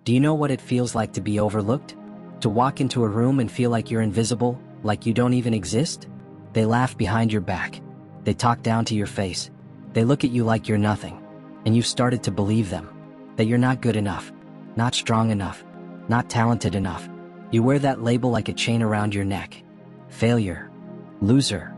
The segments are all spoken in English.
Do you know what it feels like to be overlooked? To walk into a room and feel like you're invisible, like you don't even exist? They laugh behind your back. They talk down to your face. They look at you like you're nothing. And you've started to believe them. That you're not good enough, not strong enough, not talented enough. You wear that label like a chain around your neck. Failure, loser,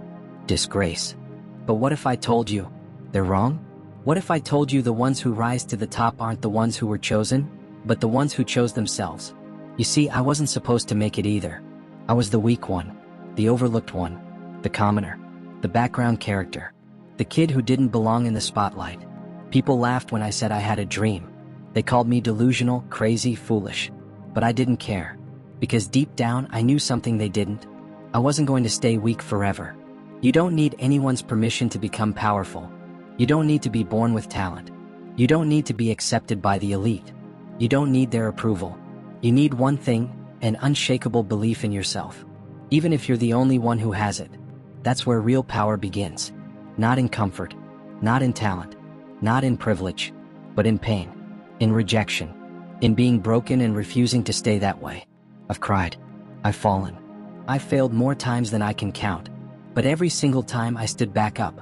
disgrace. But what if I told you they're wrong? What if I told you the ones who rise to the top aren't the ones who were chosen, but the ones who chose themselves? You see, I wasn't supposed to make it either. I was the weak one, the overlooked one, the commoner, the background character, the kid who didn't belong in the spotlight. People laughed when I said I had a dream. They called me delusional, crazy, foolish. But I didn't care, because deep down I knew something they didn't. I wasn't going to stay weak forever. You don't need anyone's permission to become powerful. You don't need to be born with talent. You don't need to be accepted by the elite. You don't need their approval. You need one thing, an unshakable belief in yourself. Even if you're the only one who has it. That's where real power begins. Not in comfort, not in talent, not in privilege, but in pain, in rejection, in being broken and refusing to stay that way. I've cried. I've fallen. I've failed more times than I can count. But every single time I stood back up.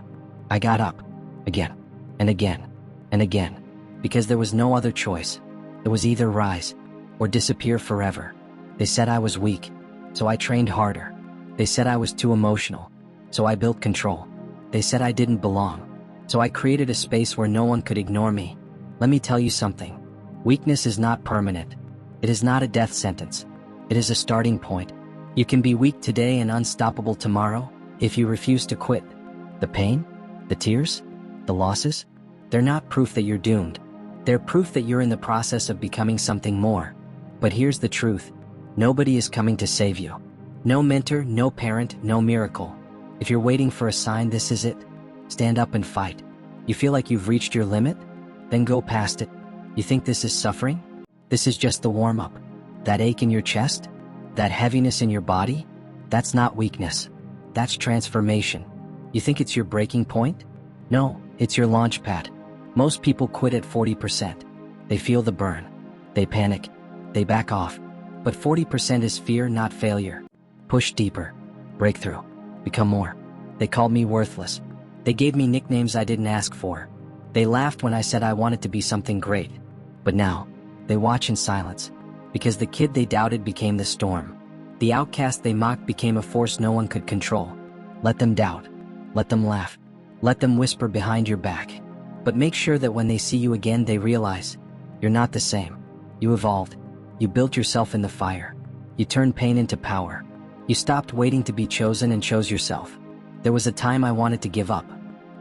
I got up. Again. And again. And again. Because there was no other choice. It was either rise or disappear forever. They said I was weak, so I trained harder. They said I was too emotional, so I built control. They said I didn't belong, so I created a space where no one could ignore me. Let me tell you something. Weakness is not permanent. It is not a death sentence. It is a starting point. You can be weak today and unstoppable tomorrow if you refuse to quit. The pain, the tears, the losses, they're not proof that you're doomed. They're proof that you're in the process of becoming something more. But here's the truth. Nobody is coming to save you. No mentor, no parent, no miracle. If you're waiting for a sign, this is it. Stand up and fight. You feel like you've reached your limit? Then go past it. You think this is suffering? This is just the warm-up. That ache in your chest? That heaviness in your body? That's not weakness. That's transformation. You think it's your breaking point? No, it's your launch pad. Most people quit at 40%. They feel the burn. They panic. They back off. But 40% is fear, not failure. Push deeper. Breakthrough. Become more. They called me worthless. They gave me nicknames I didn't ask for. They laughed when I said I wanted to be something great. But now, they watch in silence. Because the kid they doubted became the storm. The outcast they mocked became a force no one could control. Let them doubt. Let them laugh. Let them whisper behind your back. But make sure that when they see you again, they realize you're not the same. You evolved. You built yourself in the fire. You turned pain into power. You stopped waiting to be chosen and chose yourself. There was a time I wanted to give up.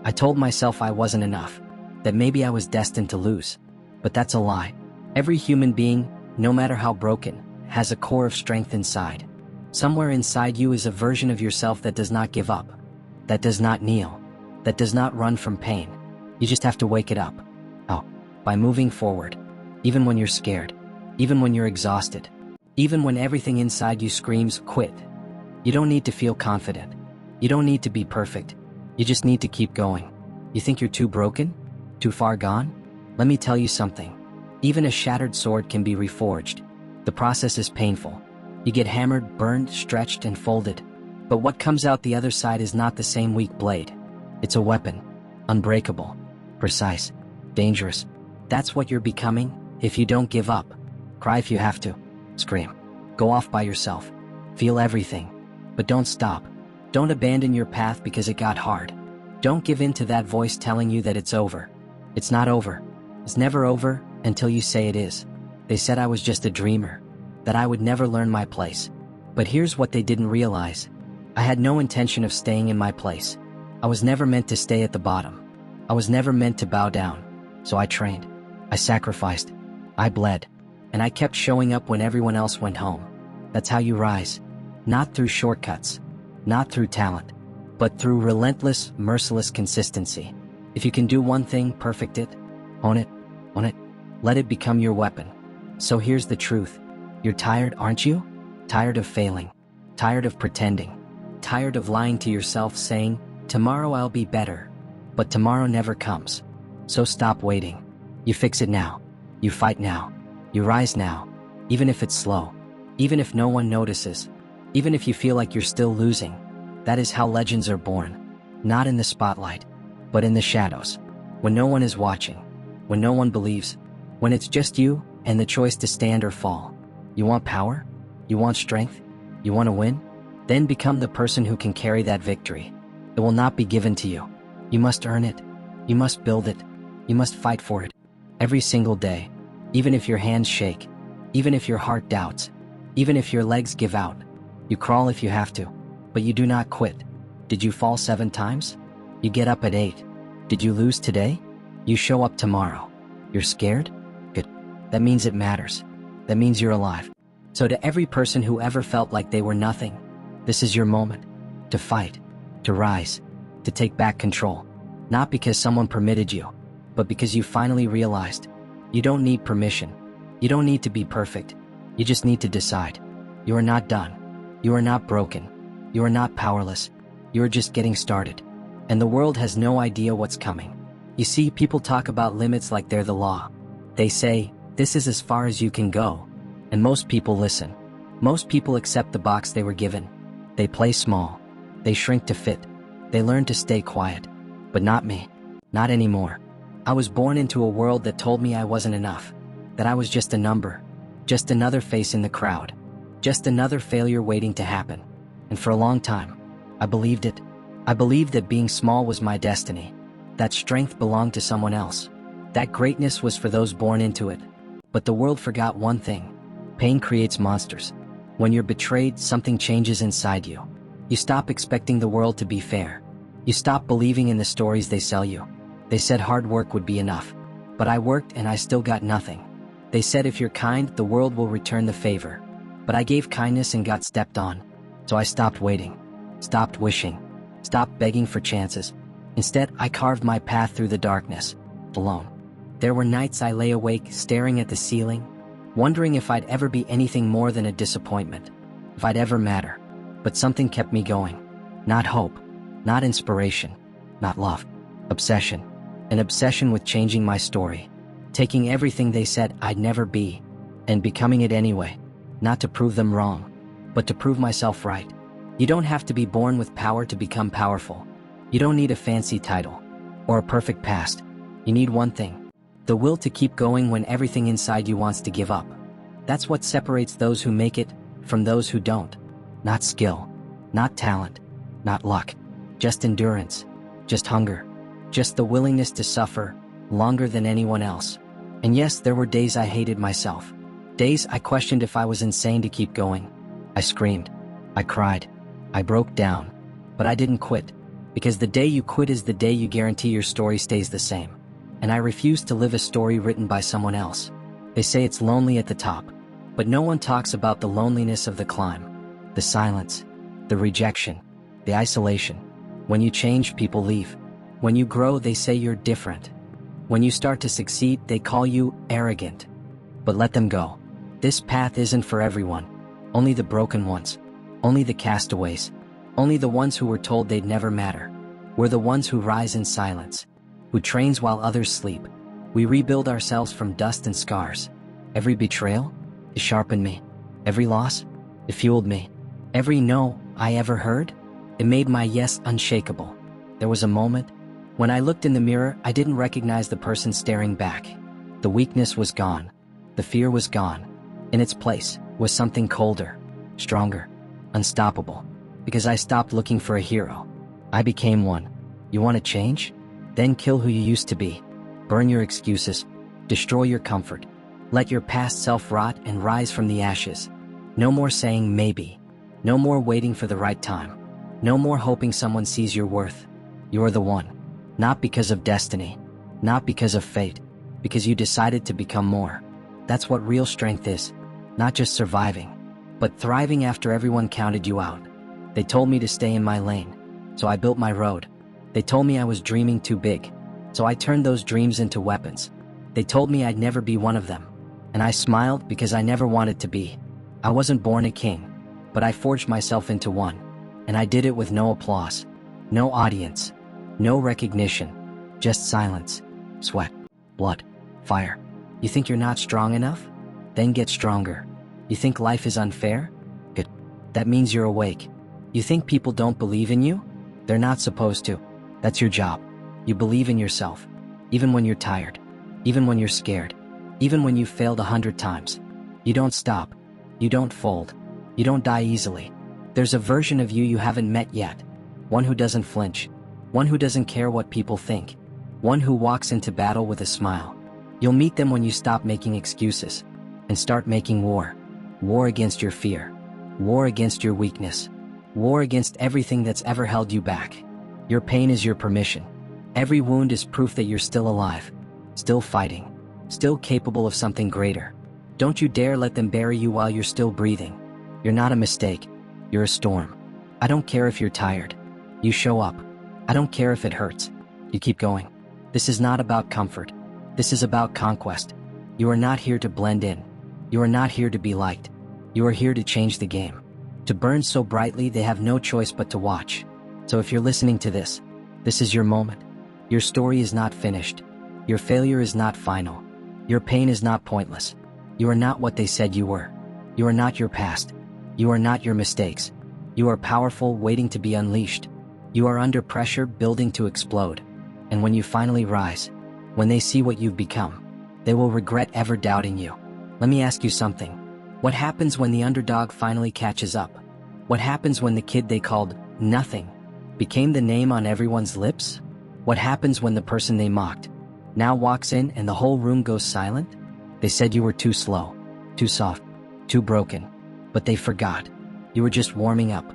I told myself I wasn't enough, that maybe I was destined to lose. But that's a lie. Every human being, no matter how broken, has a core of strength inside. Somewhere inside you is a version of yourself that does not give up, that does not kneel, that does not run from pain. You just have to wake it up. Oh, by moving forward, even when you're scared, even when you're exhausted, even when everything inside you screams, quit. You don't need to feel confident. You don't need to be perfect. You just need to keep going. You think you're too broken? Too far gone? Let me tell you something. Even a shattered sword can be reforged. The process is painful. You get hammered, burned, stretched, and folded. But what comes out the other side is not the same weak blade. It's a weapon. Unbreakable. Precise. Dangerous. That's what you're becoming if you don't give up. Cry if you have to. Scream. Go off by yourself. Feel everything. But don't stop. Don't abandon your path because it got hard. Don't give in to that voice telling you that it's over. It's not over. It's never over until you say it is. They said I was just a dreamer, that I would never learn my place. But here's what they didn't realize. I had no intention of staying in my place. I was never meant to stay at the bottom. I was never meant to bow down. So I trained. I sacrificed. I bled. And I kept showing up when everyone else went home. That's how you rise. Not through shortcuts. Not through talent. But through relentless, merciless consistency. If you can do one thing, perfect it. Own it. Own it. Let it become your weapon. So here's the truth. You're tired, aren't you? Tired of failing. Tired of pretending. Tired of lying to yourself saying, tomorrow I'll be better. But tomorrow never comes. So stop waiting. You fix it now. You fight now. You rise now, even if it's slow, even if no one notices, even if you feel like you're still losing. That is how legends are born. Not in the spotlight, but in the shadows. When no one is watching, when no one believes, when it's just you and the choice to stand or fall. You want power? You want strength? You want to win? Then become the person who can carry that victory. It will not be given to you. You must earn it. You must build it. You must fight for it. Every single day, even if your hands shake, even if your heart doubts, even if your legs give out. You crawl if you have to, but you do not quit. Did you fall 7 times? You get up at 8. Did you lose today? You show up tomorrow. You're scared? Good. That means it matters. That means you're alive. So to every person who ever felt like they were nothing, this is your moment. To fight, to rise, to take back control. Not because someone permitted you, but because you finally realized you don't need permission. You don't need to be perfect. You just need to decide. You are not done. You are not broken. You are not powerless. You are just getting started. And the world has no idea what's coming. You see, people talk about limits like they're the law. They say, this is as far as you can go. And most people listen. Most people accept the box they were given. They play small. They shrink to fit. They learn to stay quiet. But not me. Not anymore. I was born into a world that told me I wasn't enough. That I was just a number. Just another face in the crowd. Just another failure waiting to happen. And for a long time, I believed it. I believed that being small was my destiny. That strength belonged to someone else. That greatness was for those born into it. But the world forgot one thing. Pain creates monsters. When you're betrayed, something changes inside you. You stop expecting the world to be fair. You stop believing in the stories they sell you. They said hard work would be enough. But I worked and I still got nothing. They said if you're kind, the world will return the favor. But I gave kindness and got stepped on. So I stopped waiting. Stopped wishing. Stopped begging for chances. Instead, I carved my path through the darkness, alone. There were nights I lay awake, staring at the ceiling, wondering if I'd ever be anything more than a disappointment, if I'd ever matter. But something kept me going. Not hope, not inspiration, not love. Obsession. An obsession with changing my story, taking everything they said I'd never be, and becoming it anyway. Not to prove them wrong, but to prove myself right. You don't have to be born with power to become powerful. You don't need a fancy title or a perfect past. You need one thing: the will to keep going when everything inside you wants to give up. That's what separates those who make it from those who don't. Not skill, not talent, not luck. Just endurance, just hunger, just the willingness to suffer longer than anyone else. And yes, there were days I hated myself. Days I questioned if I was insane to keep going. I screamed. I cried. I broke down. But I didn't quit. Because the day you quit is the day you guarantee your story stays the same. And I refuse to live a story written by someone else. They say it's lonely at the top. But no one talks about the loneliness of the climb. The silence. The rejection. The isolation. When you change, people leave. When you grow, they say you're different. When you start to succeed, they call you arrogant. But let them go. This path isn't for everyone. Only the broken ones. Only the castaways. Only the ones who were told they'd never matter. We're the ones who rise in silence. Who trains while others sleep. We rebuild ourselves from dust and scars. Every betrayal, it sharpened me. Every loss, it fueled me. Every no I ever heard, it made my yes unshakable. There was a moment when I looked in the mirror, I didn't recognize the person staring back. The weakness was gone. The fear was gone. In its place was something colder, stronger, unstoppable. Because I stopped looking for a hero. I became one. You want to change? Then kill who you used to be. Burn your excuses. Destroy your comfort. Let your past self rot and rise from the ashes. No more saying maybe. No more waiting for the right time. No more hoping someone sees your worth. You're the one. Not because of destiny. Not because of fate. Because you decided to become more. That's what real strength is. Not just surviving, but thriving after everyone counted you out. They told me to stay in my lane, so I built my road. They told me I was dreaming too big, so I turned those dreams into weapons. They told me I'd never be one of them, and I smiled because I never wanted to be. I wasn't born a king, but I forged myself into one, and I did it with no applause, no audience, no recognition, just silence, sweat, blood, fire. You think you're not strong enough? Then get stronger. You think life is unfair? Good. That means you're awake. You think people don't believe in you? They're not supposed to. That's your job. You believe in yourself. Even when you're tired. Even when you're scared. Even when you've failed 100 times. You don't stop. You don't fold. You don't die easily. There's a version of you you haven't met yet. One who doesn't flinch. One who doesn't care what people think. One who walks into battle with a smile. You'll meet them when you stop making excuses and start making war. War against your fear. War against your weakness. War against everything that's ever held you back. Your pain is your permission. Every wound is proof that you're still alive, still fighting, still capable of something greater. Don't you dare let them bury you while you're still breathing. You're not a mistake. You're a storm. I don't care if you're tired. You show up. I don't care if it hurts. You keep going. This is not about comfort. This is about conquest. You are not here to blend in. You are not here to be liked. You are here to change the game. To burn so brightly they have no choice but to watch. So if you're listening to this, this is your moment. Your story is not finished. Your failure is not final. Your pain is not pointless. You are not what they said you were. You are not your past. You are not your mistakes. You are powerful, waiting to be unleashed. You are under pressure, building to explode. And when you finally rise, when they see what you've become, they will regret ever doubting you. Let me ask you something. What happens when the underdog finally catches up? What happens when the kid they called nothing became the name on everyone's lips? What happens when the person they mocked now walks in and the whole room goes silent? They said you were too slow, too soft, too broken, but they forgot. You were just warming up.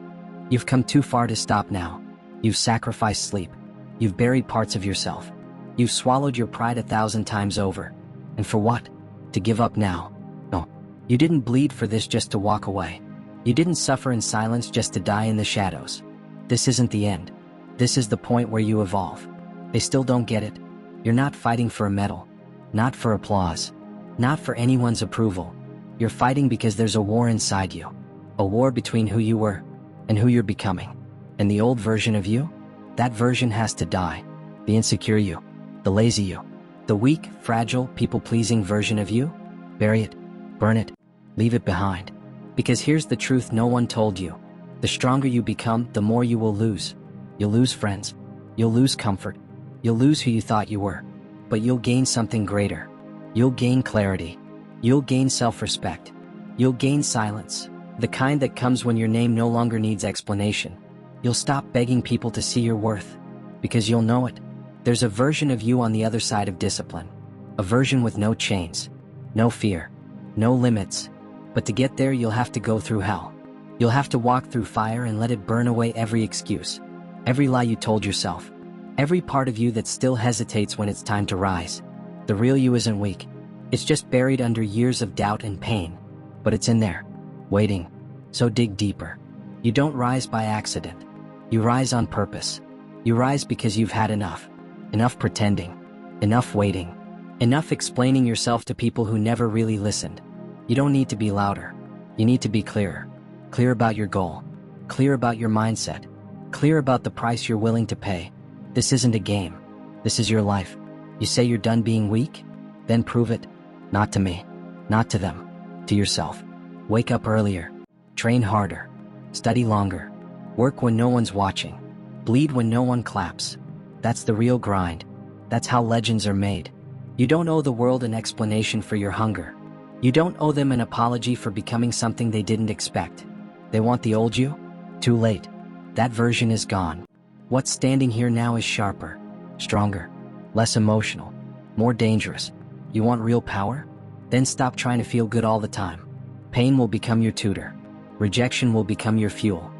You've come too far to stop now. You've sacrificed sleep. You've buried parts of yourself. You've swallowed your pride 1,000 times over. And for what? To give up now? No. You didn't bleed for this just to walk away. You didn't suffer in silence just to die in the shadows. This isn't the end. This is the point where you evolve. They still don't get it. You're not fighting for a medal. Not for applause. Not for anyone's approval. You're fighting because there's a war inside you. A war between who you were and who you're becoming. And the old version of you? That version has to die. The insecure you. The lazy you. The weak, fragile, people-pleasing version of you? Bury it. Burn it. Leave it behind. Because here's the truth no one told you. The stronger you become, the more you will lose. You'll lose friends. You'll lose comfort. You'll lose who you thought you were. But you'll gain something greater. You'll gain clarity. You'll gain self-respect. You'll gain silence. The kind that comes when your name no longer needs explanation. You'll stop begging people to see your worth. Because you'll know it. There's a version of you on the other side of discipline. A version with no chains. No fear. No limits. But to get there you'll have to go through hell. You'll have to walk through fire and let it burn away every excuse. Every lie you told yourself. Every part of you that still hesitates when it's time to rise. The real you isn't weak. It's just buried under years of doubt and pain. But it's in there. Waiting. So dig deeper. You don't rise by accident. You rise on purpose. You rise because you've had enough. Enough pretending. Enough waiting. Enough explaining yourself to people who never really listened. You don't need to be louder. You need to be clearer. Clear about your goal. Clear about your mindset. Clear about the price you're willing to pay. This isn't a game. This is your life. You say you're done being weak? Then prove it. Not to me. Not to them. To yourself. Wake up earlier. Train harder. Study longer. Work when no one's watching. Bleed when no one claps. That's the real grind. That's how legends are made. You don't owe the world an explanation for your hunger. You don't owe them an apology for becoming something they didn't expect. They want the old you? Too late. That version is gone. What's standing here now is sharper, stronger, less emotional, more dangerous. You want real power? Then stop trying to feel good all the time. Pain will become your tutor. Rejection will become your fuel.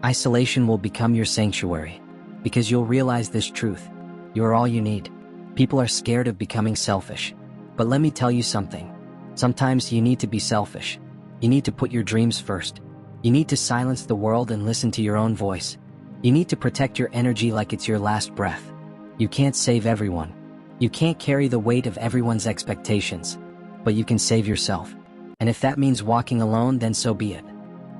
Isolation will become your sanctuary. Because you'll realize this truth. You're all you need. People are scared of becoming selfish. But let me tell you something. Sometimes you need to be selfish. You need to put your dreams first. You need to silence the world and listen to your own voice. You need to protect your energy like it's your last breath. You can't save everyone. You can't carry the weight of everyone's expectations. But you can save yourself. And if that means walking alone, then so be it.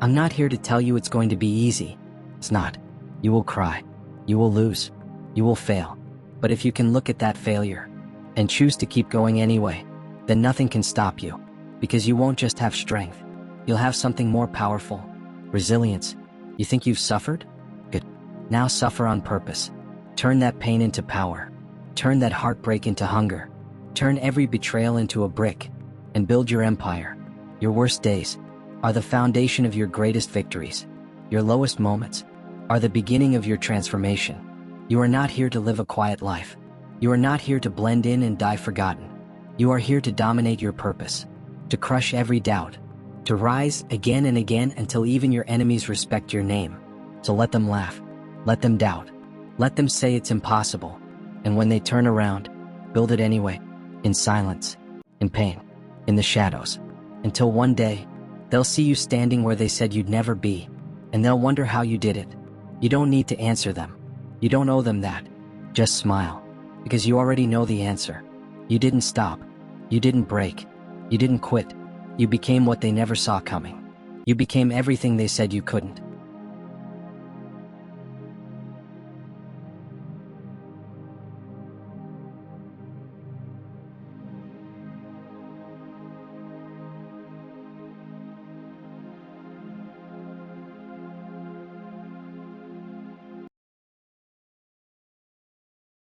I'm not here to tell you it's going to be easy. It's not. You will cry. You will lose. You will fail. But if you can look at that failure and choose to keep going anyway, then nothing can stop you. Because you won't just have strength. You'll have something more powerful. Resilience. You think you've suffered? Good. Now suffer on purpose. Turn that pain into power. Turn that heartbreak into hunger. Turn every betrayal into a brick. And build your empire. Your worst days are the foundation of your greatest victories. Your lowest moments are the beginning of your transformation. You are not here to live a quiet life. You are not here to blend in and die forgotten. You are here to dominate your purpose, to crush every doubt, to rise again and again until even your enemies respect your name. So let them laugh, let them doubt, let them say it's impossible. And when they turn around, build it anyway, in silence, in pain, in the shadows, until one day, they'll see you standing where they said you'd never be, and they'll wonder how you did it. You don't need to answer them. You don't owe them that. Just smile, because you already know the answer. You didn't stop. You didn't break. You didn't quit. You became what they never saw coming. You became everything they said you couldn't.